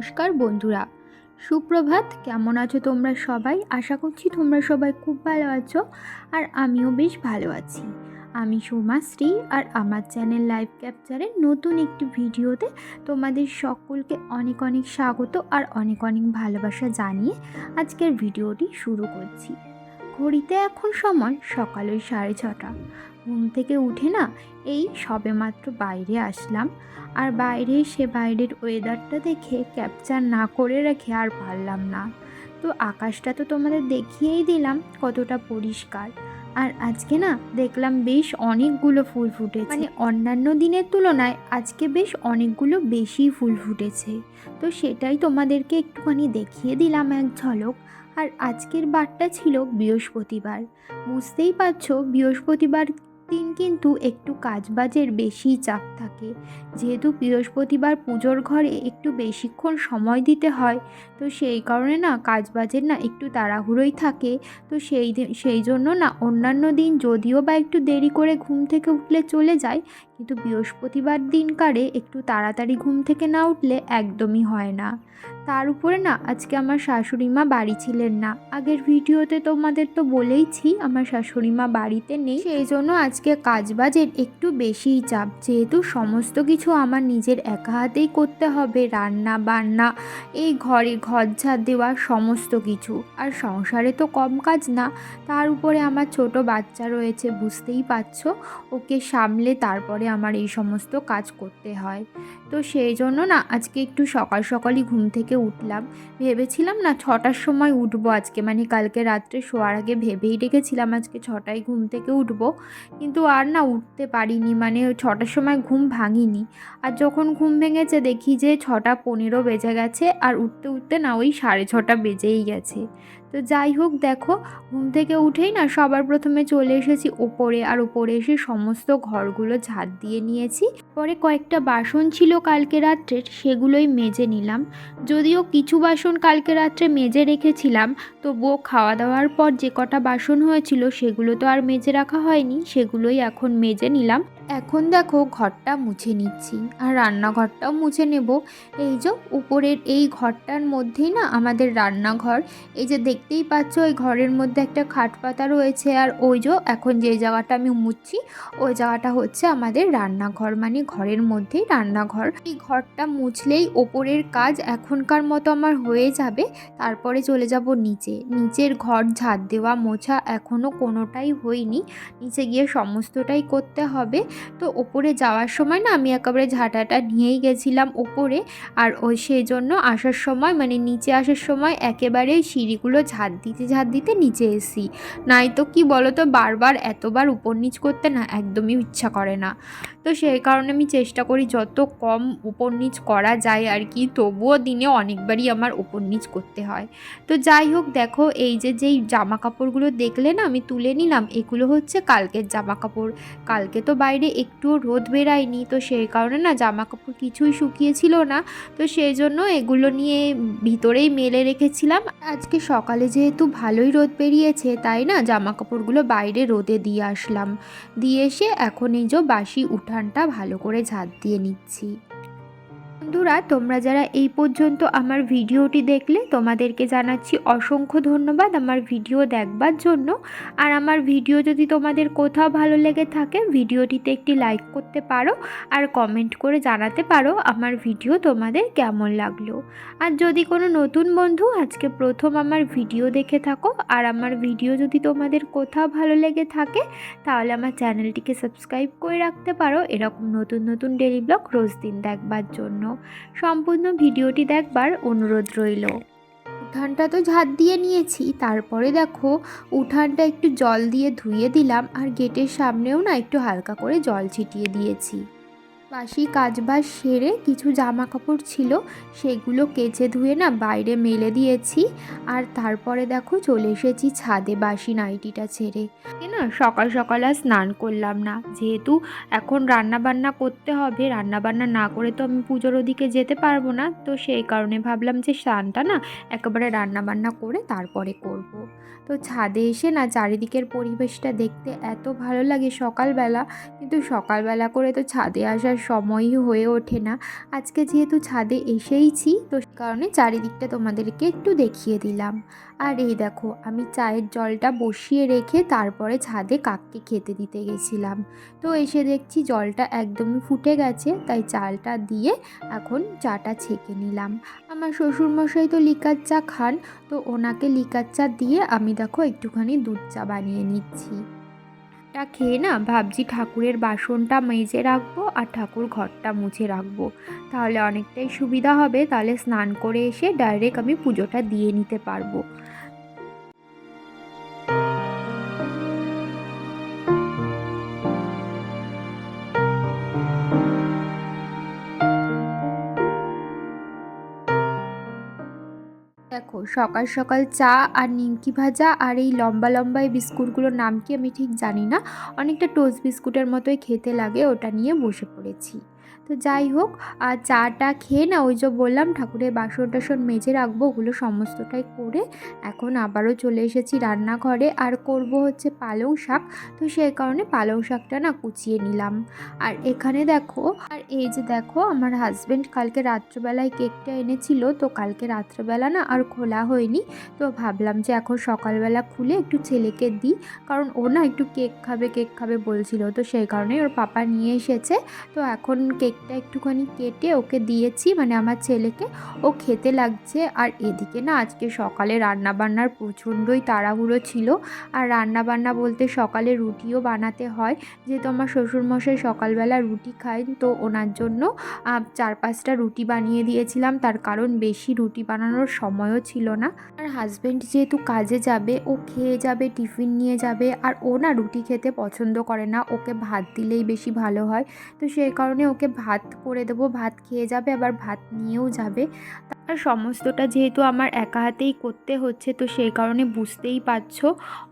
নমস্কার বন্ধুরা, সুপ্রভাত। কেমন আছো তোমরা সবাই? আশা করছি তোমরা সবাই খুব ভালো আছো, আর আমিও বেশ ভালো আছি। আমি সোমাশ্রী, আর আমার চ্যানেল লাইভ ক্যাপচারের নতুন একটি ভিডিওতে তোমাদের সকলকে অনেক অনেক স্বাগত আর অনেক অনেক ভালোবাসা জানিয়ে আজকের ভিডিওটি শুরু করছি। ঘড়িতে এখন সময় সকাল 6:30। ঘুম থেকে উঠে না এই সবেমাত্র বাইরে আসলাম, আর বাইরে এসে বাইরের ওয়েদারটা দেখে ক্যাপচার না করে রেখে আর পারলাম না। তো আকাশটা তো তোমাদের দেখিয়েই দিলাম কতটা পরিষ্কার। আর আজকে না দেখলাম বেশ অনেকগুলো ফুল ফুটেছে, মানে অন্যান্য দিনের তুলনায় আজকে বেশ অনেকগুলো বেশি ফুল ফুটেছে। তো সেটাই তোমাদেরকে একটুখানি দেখিয়ে দিলাম এক ঝলক। আর আজকের বারটা ছিল বৃহস্পতিবার। বুঝতেই পারছো বৃহস্পতিবার দিন কিন্তু একটু কাজবাজের বেশি চাপ থাকে, যেহেতু বৃহস্পতিবার পুজোর ঘরে একটু বেশিক্ষণ সময় দিতে হয়। তো সেই কারণে না কাজবাজের না একটু তাড়াহুড়োই থাকে। তো সেই জন্য না অন্যান্য দিন যদিও বা একটু দেরি করে ঘুম থেকে উঠলে চলে যায়, কিন্তু বৃহস্পতিবার দিনকারে একটু তাড়াতাড়ি ঘুম থেকে না উঠলে একদমই হয় না। তার উপরে না আজকে আমার শাশুড়ি মা বাড়ি ছিলেন না। আগের ভিডিওতে তোমাদের তো বলেইছি আমার শাশুড়ি মা বাড়িতে নেই, সেই জন্য আজকে কাজবাজের একটু বেশিই চাপ, যেহেতু সমস্ত কিছু আমার নিজের একা হাতেই করতে হবে, রান্না বান্না, এই ঘর ঝাড় দেওয়া সমস্ত কিছু। আর সংসারে তো কম কাজ না, তার উপরে আমার ছোট বাচ্চা রয়েছে, বুঝতেই পারছো, ওকে সামলে তারপরে আমার এই সমস্ত কাজ করতে হয়। তো সেই জন্য না আজকে একটু সকাল সকালই ঘুম থেকে উঠলাম। ভেবেছিলাম না 6টার সময় উঠবো আজকে, মানে কালকে রাত্রে শোয়ার আগে ভেবেই রেখেছিলাম আজকে 6টায় ঘুম থেকে উঠবো, কিন্তু আর না উঠতে পারিনি, মানে 6টার সময় ঘুম ভাঙিনি। আর যখন ঘুম ভেঙেছে দেখি যে 6টা 15 বেজে গেছে, আর উঠতে উঠতে না ওই 6:30 বেজেই গেছে। তো যাই হোক, দেখো ঘুম থেকে উঠেই না সবার প্রথমে চলে এসেছি ওপরে, আর ওপরে এসে সমস্ত ঘরগুলো ঝাড় দিয়ে নিয়েছি। পরে কয়েকটা বাসন ছিল কালকে রাত্রের, সেগুলোই মেজে নিলাম। যদিও কিছু বাসন কালকে রাত্রে মেজে রেখেছিলাম, তবুও খাওয়া দাওয়ার পর যে কটা বাসন হয়েছিল সেগুলো তো আর মেজে রাখা হয়নি, সেগুলোই এখন মেজে নিলাম। এখন দেখো ঘরটা মুছে নিচ্ছি, আর রান্নাঘরটাও মুছে নেব। এই যে উপরের এই ঘরটার মধ্যেই না আমাদের রান্নাঘর। এই যে দেখতেই পাচ্ছ ওই ঘরের মধ্যে একটা খাট পাতা রয়েছে, আর ওই যে এখন যে জায়গাটা আমি মুছছি ওই জায়গাটা হচ্ছে আমাদের রান্নাঘর, মানে ঘরের মধ্যেই রান্নাঘর। এই ঘরটা মুছলেই ওপরের কাজ এখনকার মতো আমার হয়ে যাবে। তারপরে চলে যাব নিচের ঘর ঝাড় দেওয়া মোছা এখনও কোনোটাই হয়নি, নিচে গিয়ে সমস্তটাই করতে হবে। তো ওপরে যাওয়ার সময় না আমি একেবারে ঝাঁটাটা নিয়েই গেছিলাম ওপরে, আর ওই সেই জন্য আসার সময়, মানে নিচে আসার সময় একেবারে সিঁড়িগুলো ঝাড় দিতে নিচে এসি। নাই তো কি বলো তো, বারবার এতবার উপর নিচ করতে না একদমই ইচ্ছা করে না। তো সেই কারণে আমি চেষ্টা করি যত কম উপর নিচ করা যায় আর কি, তবুও দিনে অনেকবারই আমার উপর নিচ করতে হয়। তো যাই হোক, দেখো এই যেই জামা কাপড়গুলো দেখলে না আমি তুলে নিলাম, এগুলো হচ্ছে কালকের জামা কাপড়। কালকে তো বাইরে একটুও রোদ বেরায়নি, তো সেই কারণে না জামা কাপড় কিছুই শুকিয়েছিল না। তো সেই জন্য এগুলো নিয়ে ভিতরেই মেলে রেখেছিলাম। আজকে সকালে যেহেতু ভালোই রোদ বেরিয়েছে, তাই না জামা কাপড়গুলো বাইরে রোদে দিয়ে আসলাম। দিয়ে এসে এখন এই যে বাসি উঠানটা ভালো করে ঝাড় দিয়ে নিচ্ছি। বন্ধুরা, তোমরা যারা এই পর্যন্ত আমার ভিডিওটি দেখলে তোমাদেরকে জানাচ্ছি অসংখ্য ধন্যবাদ আমার ভিডিও দেখবার জন্য। আর আমার ভিডিও যদি তোমাদের কোথাও ভালো লেগে থাকে, ভিডিওটিতে একটি লাইক করতে পারো, আর কমেন্ট করে জানাতে পারো আমার ভিডিও তোমাদের কেমন লাগলো। আর যদি কোনো নতুন বন্ধু আজকে প্রথম আমার ভিডিও দেখে থাকো, আর আমার ভিডিও যদি তোমাদের কোথাও ভালো লেগে থাকে, তাহলে আমার চ্যানেলটিকে সাবস্ক্রাইব করে রাখতে পারো এরকম নতুন নতুন ডেইলি ব্লগ রোজ দিন দেখবার জন্য। সম্পূর্ণ ভিডিওটি দেখবার অনুরোধ রইল। উঠানটা তো ঝাড় দিয়ে নিয়েছি, তারপরে দেখো উঠানটা একটু জল দিয়ে ধুয়ে দিলাম, আর গেটের সামনেও না একটু হালকা করে জল ছিটিয়ে দিয়েছি। বাসি কাজবাজ সেরে কিছু জামা কাপড় ছিল সেগুলো কেচে ধুয়ে না বাইরে মেলে দিয়েছি। আর তারপরে দেখো চলে এসেছি ছাদে বাসি নাইটিটা ছেড়ে। না সকাল সকাল আর স্নান করলাম না, যেহেতু এখন রান্না বান্না করতে হবে, রান্না বান্না না করে তো আমি পুজোর ওদিকে যেতে পারবো না। তো সেই কারণে ভাবলাম যে স্নানটা না একেবারে রান্না বান্না করে তারপরে করব। তো ছাদে এসে না চারিদিকের পরিবেশটা দেখতে এত ভালো লাগে সকালবেলা, কিন্তু সকালবেলা করে তো ছাদে আসার সময়ই হয়ে ওঠে না। আজকে যেহেতু ছাদে এসেইছি তো সে কারণে চারিদিকটা তোমাদেরকে একটু দেখিয়ে দিলাম। আর এই দেখো আমি চায়ের জলটা বসিয়ে রেখে তারপরে ছাদে কাককে খেতে দিতে গেছিলাম। তো এসে দেখছি জলটা একদমই ফুটে গেছে, তাই চালটা দিয়ে এখন চাটা ছেঁকে নিলাম। আমার শ্বশুরমশাই তো লিকার চা খান, তো ওনাকে লিকার চা দিয়ে আমি দেখো একটুখানি দুধ চা বানিয়ে নিচ্ছি। এটা খেয়ে না ভাবছি ঠাকুরের বাসনটা মেজে রাখবো আর ঠাকুর ঘরটা মুছে রাখবো, তাহলে অনেকটাই সুবিধা হবে। তাহলে স্নান করে এসে ডাইরেক্ট আমি পুজোটা দিয়ে নিতে পারবো। দেখো সকাল সকাল চা আর নিমকি ভাজা আর এই লম্বা লম্বা এই বিস্কুটগুলোর নাম কি আমি ঠিক জানি না, অনেকটা টোস্ট বিস্কুটের মতোই খেতে লাগে, ওটা নিয়ে বসে পড়েছি। তো যাই হোক, আর চাটা খেয়ে না ওই যে বললাম ঠাকুরের বাসন টাসন মেজে রাখবো, ওগুলো সমস্তটাই করে এখন আবারও চলে এসেছি রান্নাঘরে। আর করব হচ্ছে পালং শাক, তো সেই কারণে পালং শাকটা না কুচিয়ে নিলাম। আর এখানে দেখো, আর এই যে দেখো আমার হাজব্যান্ড কালকে রাত্রেবেলায় কেকটা এনেছিল, তো কালকে রাত্রেবেলা না আর খোলা হয়নি, তো ভাবলাম যে এখন সকালবেলা খুলে একটু ছেলেকে দিই, কারণ ও না একটু কেক খাবে বলছিল, তো সেই কারণে ওর পাপা নিয়ে এসেছে। তো এখন কেকটা একটুখানি কেটে ওকে দিয়েছি, মানে আমার ছেলেকে, ও খেতে লাগছে। আর এদিকে না আজকে সকালে রান্নাবান্নার প্রচণ্ডই তাড়াহুড়ো ছিল। আর রান্নাবান্না বলতে সকালে রুটিও বানাতে হয়, যেহেতু আমার শ্বশুরমশাই সকালবেলা রুটি খায়, তো ওনার জন্য 4-5টা রুটি বানিয়ে দিয়েছিলাম, তার কারণ বেশি রুটি বানানোর সময়ও ছিল না। আর হাজব্যান্ড যেহেতু কাজে যাবে, ও খেয়ে যাবে, টিফিন নিয়ে যাবে, আর ও না রুটি খেতে পছন্দ করে না, ওকে ভাত দিলেই বেশি ভালো হয়। তো সেই কারণে ওকে ভাত করে দেবো, ভাত খেয়ে যাবে, আবার ভাত নিয়েও যাবে। আর সমস্তটা যেহেতু আমার একা হাতেই করতে হচ্ছে, তো সেই কারণে বুঝতেই পারছো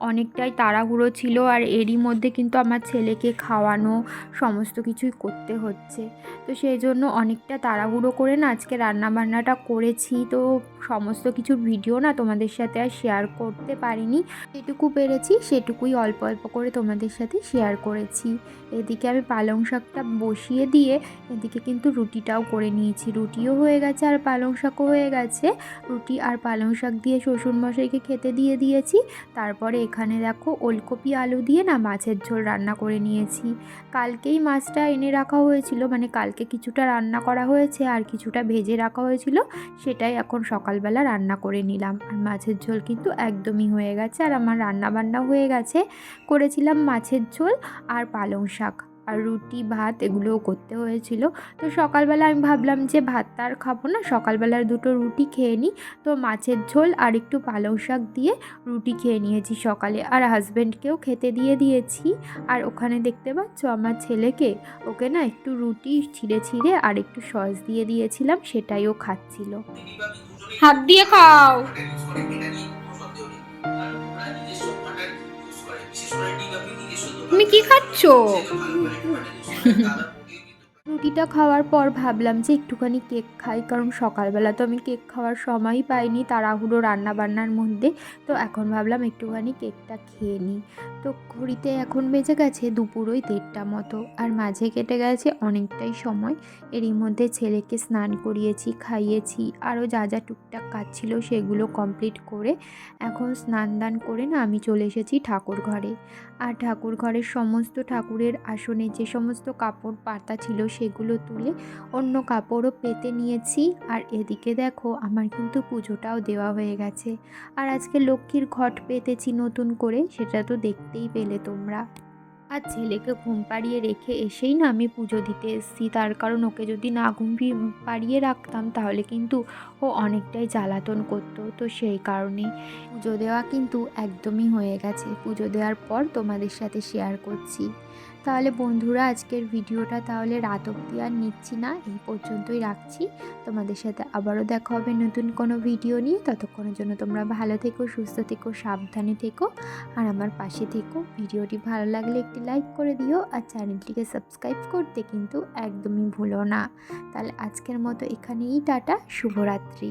অনেকটাই তাড়াহুড়ো ছিল। আর এরই মধ্যে কিন্তু আমার ছেলেকে খাওয়ানো সমস্ত কিছুই করতে হচ্ছে, তো সেই জন্য অনেকটা তাড়াহুড়ো করে না আজকে রান্নাবান্নাটা করেছি। তো সমস্ত কিছুর ভিডিও না তোমাদের সাথে আর শেয়ার করতে পারিনি, যেটুকু পেরেছি সেটুকুই অল্প অল্প করে তোমাদের সাথে শেয়ার করেছি। এদিকে আমি পালং শাকটা বসিয়ে দিয়ে এদিকে কিন্তু রুটিটাও করে নিয়েছি, রুটিও হয়ে গেছে আর পালং শাকও হয়ে গেছে। রুটি আর পালং শাক দিয়ে শ্বশুরমশাইকে খেতে দিয়ে দিয়েছি। তারপরে এখানে দেখো ওলকপি আলু দিয়ে না মাছের ঝোল রান্না করে নিয়েছি। কালকেই মাছটা এনে রাখা হয়েছিল, মানে কালকে কিছুটা রান্না করা হয়েছে আর কিছুটা ভেজে রাখা হয়েছিল, সেটাই এখন সকালবেলা রান্না করে নিলাম। আর মাছের ঝোল কিন্তু একদমই হয়ে গেছে, আর আমার রান্না বান্না হয়ে গেছে। করেছিলাম মাছের ঝোল আর পালং শাক আর রুটি ভাত এগুলোও করতে হয়েছিল। তো সকালবেলা আমি ভাবলাম যে ভাতটা আর খাবো না, সকালবেলার দুটো রুটি খেয়ে নিই। তো মাছের ঝোল আর একটু পালং শাক দিয়ে রুটি খেয়ে নিয়েছি সকালে, আর হাজব্যান্ডকেও খেতে দিয়ে দিয়েছি। আর ওখানে দেখতে পাচ্ছ আমার ছেলেকে, ওকে না একটু রুটি ছিঁড়ে ছিঁড়ে আর একটু সস দিয়ে দিয়েছিলাম, সেটাই ও খাচ্ছিল। হাত দিয়ে খাও। তুমি কি খাচ্ছ? রুটিটা খাওয়ার পর ভাবলাম যে একটুখানি কেক খাই, কারণ সকালবেলা তো আমি কেক খাওয়ার সময়ই পাইনি তাড়াহুড়ো রান্নাবান্নার মধ্যে। তো এখন ভাবলাম একটুখানি কেকটা খেয়ে নিই। তো ঘড়িতে এখন বেজে গেছে দুপুর ওই 1:30 মতো, আর মাঝে কেটে গেছে অনেকটাই সময়। এরই মধ্যে ছেলেকে স্নান করিয়েছি, খাইয়েছি, আরও যা যা টুকটাক কাজ ছিল সেগুলো কমপ্লিট করে এখন স্নান দান করে না আমি চলে এসেছি ঠাকুর ঘরে। আর ঠাকুর ঘরের সমস্ত ঠাকুরের আসনে যে সমস্ত কাপড় পাতা ছিল সেগুলো তুলে অন্য কাপড়ও পেতে নিয়েছি। আর এদিকে দেখো আমার কিন্তু পুজোটাও দেওয়া হয়ে গেছে। আর আজকে লক্ষ্মীর ঘট পেতেছি নতুন করে, সেটা তো দেখতেই পেলে তোমরা। আর ছেলেকে ঘুম পাড়িয়ে রেখে এসেই না আমি পুজো দিতে এসেছি, তার কারণ ওকে যদি না পাড়িয়ে রাখতাম তাহলে কিন্তু ও অনেকটাই জ্বালাতন করতো, তো সেই কারণেই পুজো দেওয়া কিন্তু একদমই হয়ে গেছে। পুজো দেওয়ার পর তোমাদের সাথে শেয়ার করছি। তাহলে বন্ধুরা আজকের ভিডিওটা তাহলে রাত অবধি আর নিচ্ছি না, এই পর্যন্তই রাখছি। তোমাদের সাথে আবারও দেখা হবে নতুন কোনো ভিডিও নিয়ে। ততক্ষণের জন্য তোমরা ভালো থেকো, সুস্থ থেকো, সাবধানে থেকো, আর আমার পাশে থেকো। ভিডিওটি ভালো লাগলে একটি লাইক করে দিও, আর চ্যানেলটিকে সাবস্ক্রাইব করতে কিন্তু একদমই ভুলো না। তাহলে আজকের মতো এখানেই টাটা, শুভরাত্রি।